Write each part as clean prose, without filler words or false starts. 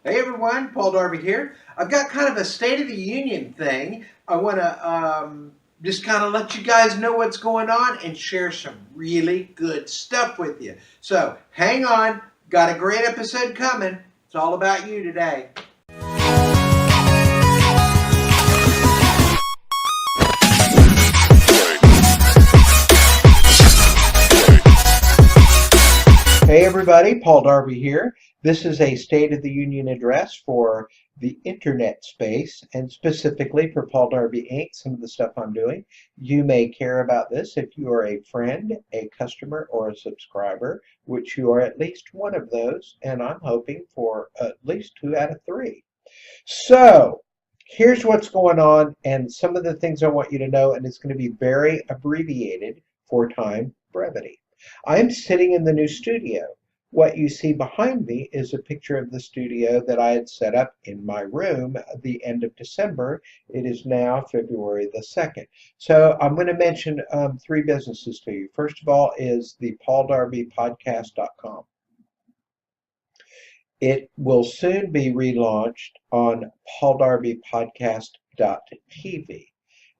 Hey everyone, Paul Darby here. I've got kind of a State of the Union thing. I want to just kind of let you guys know what's going on and share some really good stuff with you. So hang on, got a great episode coming. It's all about you today. Hey everybody, Paul Darby here. This is a State of the Union address for the internet space and specifically for Paul Darby Inc., some of the stuff I'm doing. You may care about this if you are a friend, a customer, or a subscriber, which you are at least one of those, and I'm hoping for at least 2 out of 3. So, here's what's going on and some of the things I want you to know, and it's going to be very abbreviated for time brevity. I'm sitting in the new studio. What you see behind me is a picture of the studio that I had set up in my room at the end of December. It is now February the 2nd. So I'm going to mention 3 businesses to you. First of all is the pauldarbypodcast.com. It will soon be relaunched on pauldarbypodcast.tv.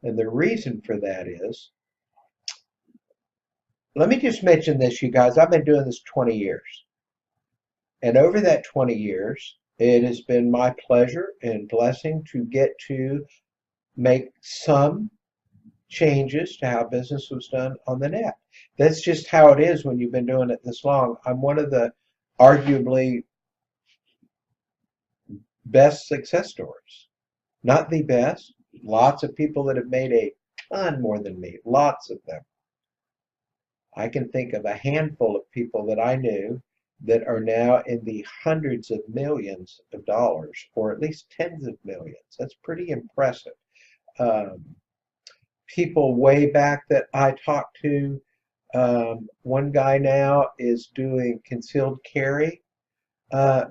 And the reason for that is, let me just mention this, you guys. I've been doing this 20 years. And over that 20 years, it has been my pleasure and blessing to get to make some changes to how business was done on the net. That's just how it is when you've been doing it this long. I'm one of the arguably best success stories. Not the best. Lots of people that have made a ton more than me. Lots of them. I can think of a handful of people that I knew that are now in the hundreds of millions of dollars, or at least tens of millions. That's pretty impressive. People way back that I talked to, one guy now is doing concealed carry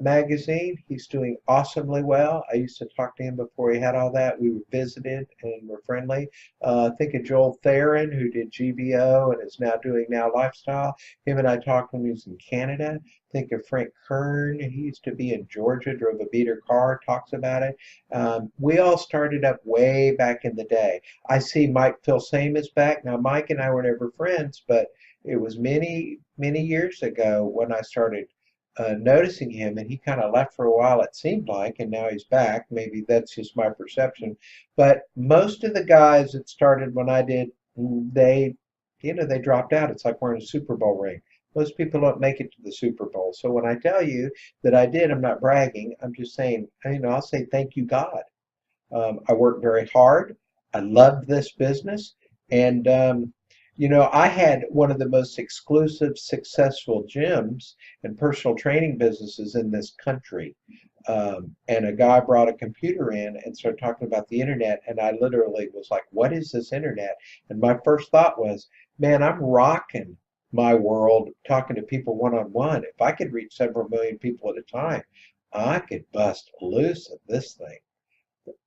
magazine. He's doing awesomely well. I used to talk to him before he had all that. We visited and were friendly. Think of Joel Theron, who did GBO and is now doing Now Lifestyle. Him and I talked when he was in Canada. Think of Frank Kern. He used to be in Georgia, drove a beater car, talks about it. We all started up way back in the day. I see Mike Filsame is back. Now, Mike and I were never friends, but it was many, many years ago when I started noticing him, and he kind of left for a while, it seemed like, and now he's back. Maybe that's just my perception. But most of the guys that started when I did, they dropped out. It's like wearing a Super Bowl ring. Most people don't make it to the Super Bowl. So when I tell you that I did, I'm not bragging. I'm just saying, I'll say thank you, God. I worked very hard. I loved this business. And I had one of the most exclusive, successful gyms and personal training businesses in this country. And a guy brought a computer in and started talking about the internet, and I literally was like, what is this internet? And my first thought was, man, I'm rocking my world talking to people one-on-one. If I could reach several million people at a time, I could bust loose at this thing,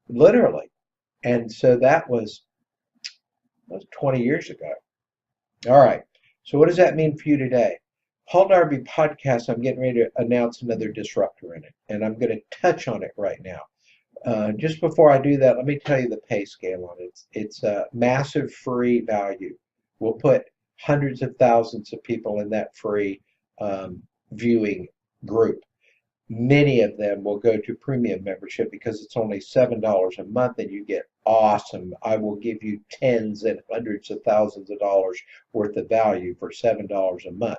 literally. And so that was 20 years ago. All right. So what does that mean for you today? Paul Darby Podcast, I'm getting ready to announce another disruptor in it, and I'm going to touch on it right now. Just before I do that, let me tell you the pay scale on it. It's a massive free value. We'll put hundreds of thousands of people in that free viewing group. Many of them will go to premium membership because it's only $7 a month and you get awesome. I will give you tens and hundreds of thousands of dollars worth of value for $7 a month.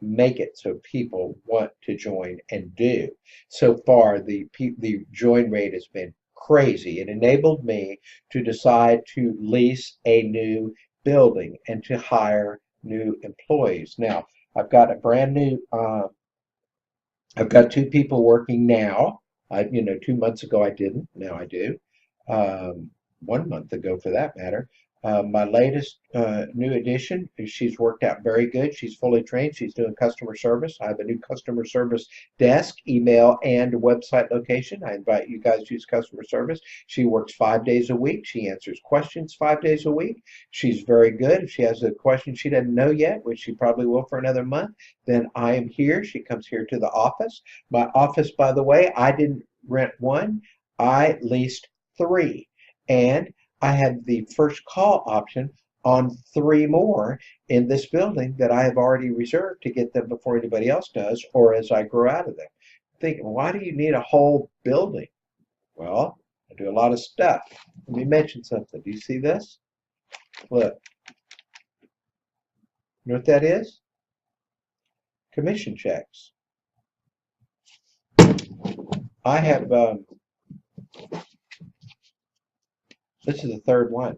Make it so people want to join and do. So far, the join rate has been crazy. It enabled me to decide to lease a new building and to hire new employees. Now, I've got a brand new I've got 2 people working now. 2 months ago I didn't. Now I do. 1 month ago, for that matter. My latest new addition is she's worked out very good. She's fully trained. She's doing customer service. I have a new customer service desk, email, and website location. I invite you guys to use customer service. She works 5 days a week. She answers questions 5 days a week. She's very good. If she has a question she doesn't know yet, which she probably will for another month, then I am here. She comes here to the office. My office, by the way, I didn't rent one. I leased three. And I had the first call option on three more in this building that I have already reserved to get them before anybody else does or as I grow out of them. Thinking, why do you need a whole building? Well, I do a lot of stuff. Let me mention something. Do you see this? Look. You know what that is? Commission checks. I have, this is the third one.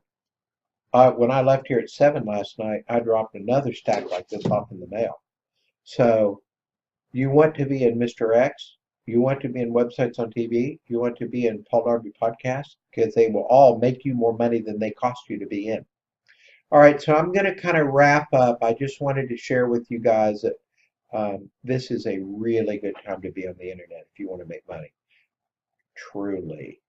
When I left here at 7 last night, I dropped another stack like this off in the mail. So you want to be in Mr. X, you want to be in Websites on TV, you want to be in Paul Darby Podcast, because they will all make you more money than they cost you to be in. All right, so I'm going to kind of wrap up. I just wanted to share with you guys that this is a really good time to be on the internet if you want to make money. Truly.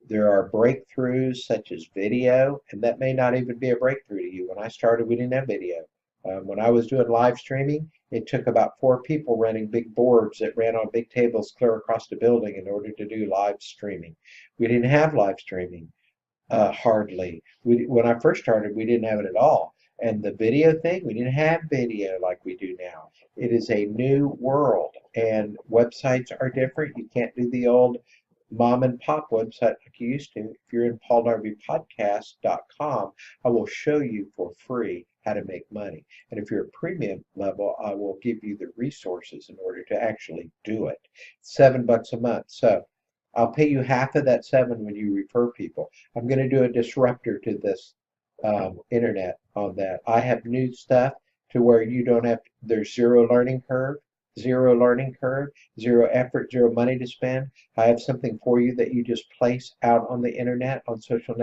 There are breakthroughs such as video, and that may not even be a breakthrough to you. When I started, we didn't have video. When I was doing live streaming, it took about 4 people running big boards that ran on big tables clear across the building in order to do live streaming. We didn't have live streaming, hardly. When I first started, we didn't have it at all. And the video thing, we didn't have video like we do now. It is a new world, and websites are different. You can't do the old mom and pop website like you used to. If you're in pauldarbypodcast.com, I will show you for free how to make money. And if you're a premium level, I will give you the resources in order to actually do it. $7 a month. So I'll pay you half of that 7 when you refer people. I'm going to do a disruptor to this internet on that. I have new stuff to where you don't have, there's zero learning curve, zero effort, zero money to spend. I have something for you that you just place out on the internet, on social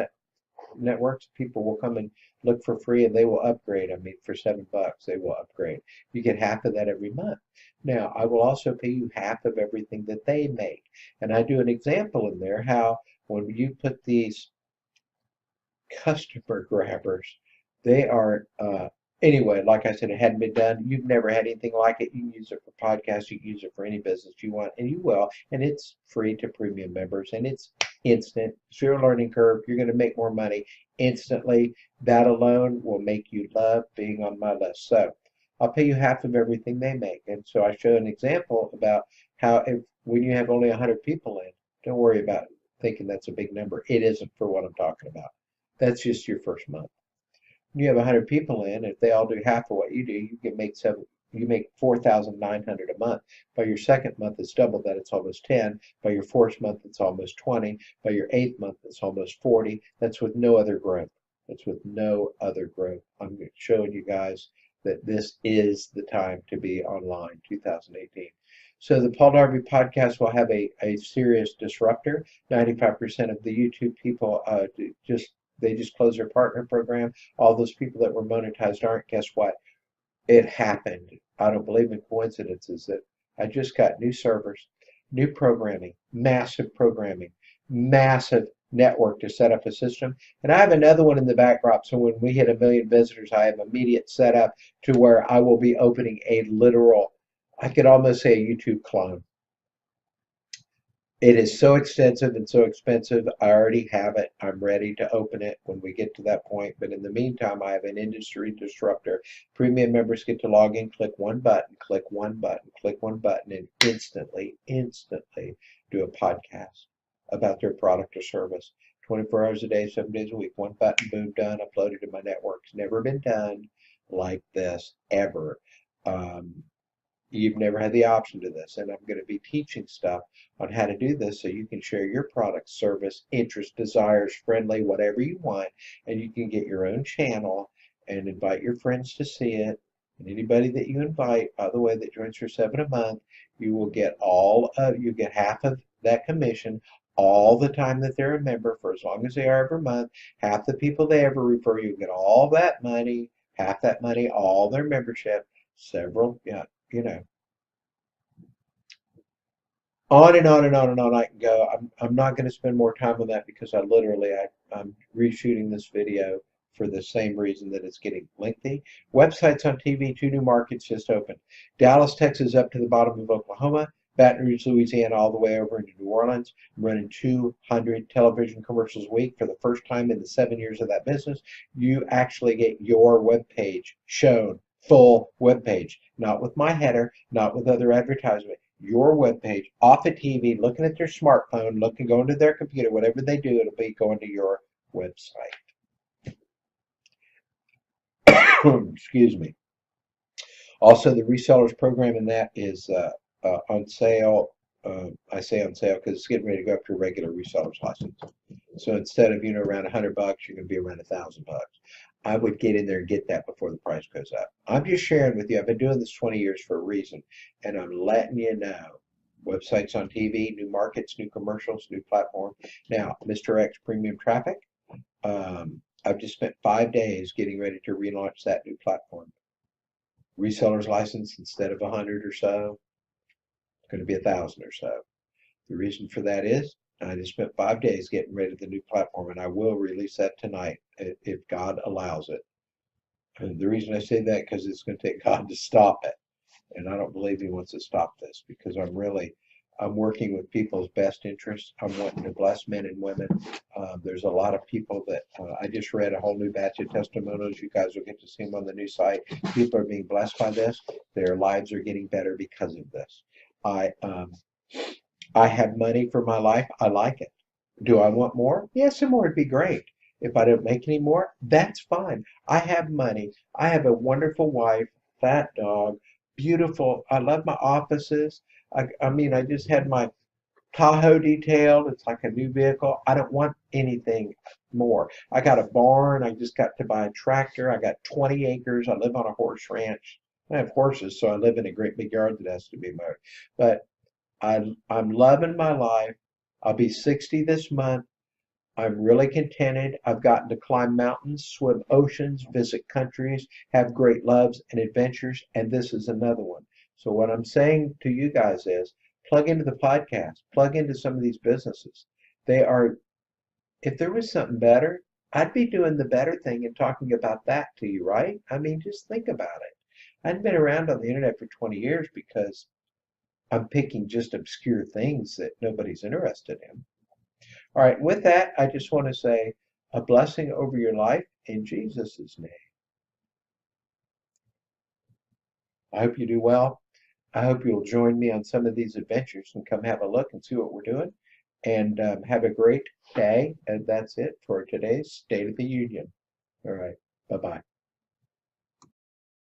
networks. People will come and look for free and they will upgrade. I mean, for $7, they will upgrade. You get half of that every month. Now, I will also pay you half of everything that they make. And I do an example in there how when you put these customer grabbers, they are anyway, like I said, it hadn't been done. You've never had anything like it. You can use it for podcasts. You can use it for any business you want, and you will. And it's free to premium members, and it's instant, zero learning curve. You're going to make more money instantly. That alone will make you love being on my list. So I'll pay you half of everything they make. And so I show an example about how when you have only 100 people in, don't worry about thinking that's a big number. It isn't for what I'm talking about. That's just your first month. You have 100 people in, if they all do half of what you do, you can make you make 4,900 a month. By your second month, it's double that, it's almost 10. By your fourth month, it's almost 20. By your eighth month, it's almost 40. That's with no other growth. That's with no other growth. I'm showing you guys that this is the time to be online, 2018. So the Paul Darby podcast will have a serious disruptor. 95% of the YouTube people they just closed their partner program. All those people that were monetized aren't. Guess what? It happened. I don't believe in coincidences. That I just got new servers, new programming, massive network to set up a system. And I have another one in the backdrop. So when we hit 1 million visitors, I have immediate setup to where I will be opening a literal, I could almost say a YouTube clone. It is so extensive and so expensive. I already have it. I'm ready to open it when we get to that point. But in the meantime, I have an industry disruptor. Premium members get to log in, click one button, and instantly do a podcast about their product or service. 24 hours a day, 7 days a week. One button, boom, done, uploaded to my network. It's never been done like this, ever. You've never had the option to this, and I'm going to be teaching stuff on how to do this so you can share your product, service, interest, desires, friendly, whatever you want, and you can get your own channel and invite your friends to see it. And anybody that you invite, by the way, that joins for $7 a month, you will get you get half of that commission. all the time that they're a member for as long as they are every month. Half the people they ever refer, you get all that money, half that money, all their membership, several, yeah, you know, on and on and on and on I can go. I'm not going to spend more time on that because I'm reshooting this video for the same reason that it's getting lengthy. Websites on TV, 2 new markets just opened. Dallas, Texas, up to the bottom of Oklahoma. Baton Rouge, Louisiana, all the way over into New Orleans. I'm running 200 television commercials a week for the first time in the 7 years of that business. You actually get your web page shown, full web page, not with my header, not with other advertisement. Your web page off the TV, looking at their smartphone, going to their computer, whatever they do, it'll be going to your website. Excuse me. Also, the resellers program in that is on sale. I say on sale because it's getting ready to go up to a regular reseller's license. So instead of around $100, you're going to be around $1,000. I would get in there and get that before the price goes up. I'm just sharing with you. I've been doing this 20 years for a reason, and I'm letting you know. Websites on TV, new markets, new commercials, new platform. Now, Mr. X Premium Traffic. I've just spent 5 days getting ready to relaunch that new platform. Reseller's license, instead of 100 or so, it's going to be 1,000 or so. The reason for that is I just spent 5 days getting ready for the new platform, and I will release that tonight if God allows it. And the reason I say that because it's going to take God to stop it, and I don't believe He wants to stop this because I'm working with people's best interests. I'm wanting to bless men and women. There's a lot of people that I just read a whole new batch of testimonials. You guys will get to see them on the new site. People are being blessed by this. Their lives are getting better because of this. I have money for my life. I like it. Do I want more? Yes, some more would be great. If I don't make any more, that's fine. I have money. I have a wonderful wife, fat dog, beautiful. I love my offices. I mean, I just had my Tahoe detailed. It's like a new vehicle. I don't want anything more. I got a barn. I just got to buy a tractor. I got 20 acres. I live on a horse ranch. I have horses, so I live in a great big yard that has to be mowed. But I'm loving my life. I'll be 60 this month. I'm really contented. I've gotten to climb mountains, swim oceans, visit countries, have great loves and adventures, and this is another one. So what I'm saying to you guys is plug into the podcast, plug into some of these businesses. They are, if there was something better, I'd be doing the better thing and talking about that to you, right? I mean, just think about it. I've been around on the internet for 20 years because I'm picking just obscure things that nobody's interested in. All right, with that, I just want to say a blessing over your life in Jesus' name. I hope you do well. I hope you'll join me on some of these adventures and come have a look and see what we're doing. And have a great day. And that's it for today's State of the Union. All right, bye-bye.